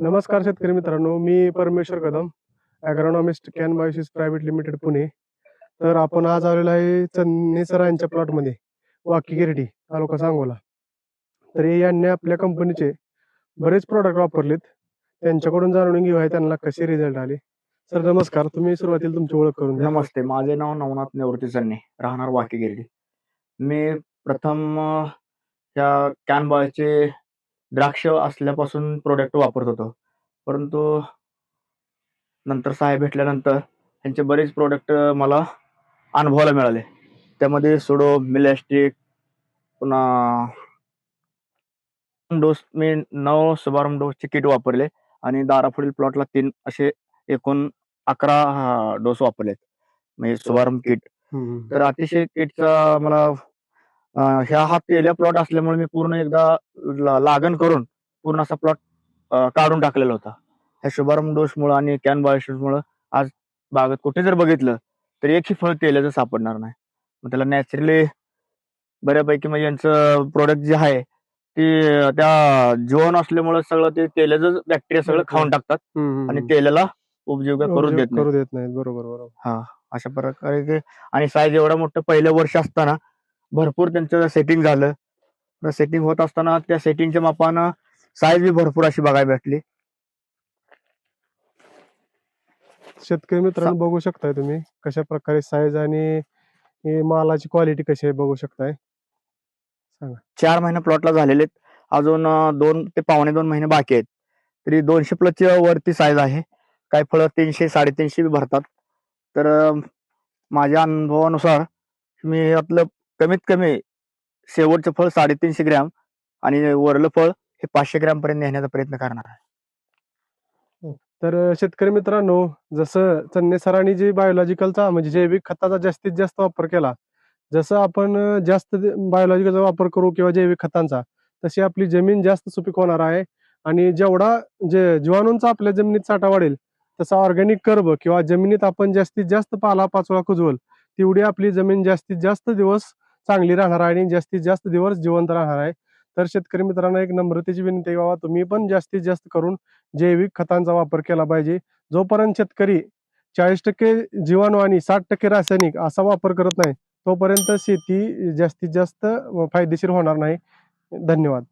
नमस्कार शेतकरी मित्रांनो, मी Parameshwar Kadam, agronomist Kan Biosys private limited Pune. तर आपण आज आलेलो आहे चन्ने सरांच्या प्लॉटमध्ये, वाकी गिरडी, तालुका सांगोला. तर यांनी आपल्या कंपनीचे बरेच प्रॉडक्ट वापरलेत. त्यांच्याकडून जाणून घेऊया त्यांना कसे रिझल्ट आले. सर नमस्कार, तुम्ही सुरुवातीला तुमची ओळख करून द्या. नमस्ते, माझे नाव नवनाथ निवृत्ती चन्ने, राहणार वाकी गिरडी. मी प्रथम त्या कॅनबॉयचे द्राक्ष असल्यापासून प्रोडक्ट वापरत होतो, परंतु नंतर साहेब भेटल्यानंतर त्यांचे बरेच प्रोडक्ट मला अनुभवायला मिळाले. त्यामध्ये सुडो, मिलॅस्टिक, पुन्हा डोस मी 9 शुभारंभ डोसचे किट वापरले आणि दारापुढील प्लॉटला 3 असे एकूण 11 डोस वापरलेत, म्हणजे शुभारंभ किट. तर अतिशय किटचा मला हा पहिला प्लॉट असल्यामुळे मी पूर्ण एकदा लागण करून पूर्ण असा प्लॉट काढून टाकलेला होता. ह्या शुभारंभ डोसमुळे आणि कॅन बायोसिसमुळे आज बागेत कुठे जर बघितलं तर एकही फळ तेलाचं सापडणार नाही. मग त्याला नॅचरली बऱ्यापैकी म्हणजे यांचं प्रोडक्ट जे आहे ते त्या जीवन असल्यामुळे सगळं ते तेलाचं बॅक्टेरिया सगळं खाऊन टाकतात आणि तेलाला उपजीविका करू देत नाहीत. बरोबर. हा, अशा प्रकारे आणि साईज एवढा मोठं पहिलं वर्ष असताना भरपूर त्यांचं सेटिंग झालं. सेटिंग होत असताना त्या सेटिंगच्या मापानं साईज बी भरपूर अशी बघायला भेटली. शेतकरी मित्रांनो बघू शकताय तुम्ही कशा प्रकारे साईज आणि मालाची क्वालिटी कशी आहे बघू शकताय. सांगा. 4 महिने प्लॉटला झालेले आहेत, अजून 2 ते पावणे 2 महिने बाकी आहेत. तरी 200+ वरती साईज आहे. काही फळं 300 350 बी भरतात. तर माझ्या अनुभवानुसार मी यातलं कमीत कमी शेवटचं फळ 350 ग्रॅम आणि वरलं फळ हे 500 ग्रॅम पर्यंत नेण्याचा प्रयत्न करणार आहे. तर शेतकरी मित्रांनो, जसं चन्ने सरांनी जे बायोलॉजिकलचा म्हणजे जैविक खताचा जास्तीत जास्त वापर केला, जसं आपण जास्त बायोलॉजिकलचा वापर करू किंवा जैविक खतांचा, तशी आपली जमीन जास्त सुपीक होणार आहे. आणि जेवढा जीवाणूंचा आपल्या जमिनीत साठा वाढेल, तसा ऑर्गॅनिक कर्ब किंवा जमिनीत आपण जास्तीत जास्त पालापाचोळा कुजवल, तेवढी आपली जमीन जास्तीत जास्त दिवस चांगली राहणार आहे आणि जास्तीत जास्त दिवस जिवंत राहणार आहे. तर शेतकरी मित्रांनो, एक नम्रतेची विनंती आहे, बाबा तुम्ही पण जास्तीत जास्त करून जैविक खतांचा वापर केला पाहिजे. जोपर्यंत शेतकरी 40% जीवाणू आणि 60% रासायनिक असा वापर करत नाही, तोपर्यंत शेती जास्तीत जास्त फायदेशीर होणार नाही. धन्यवाद.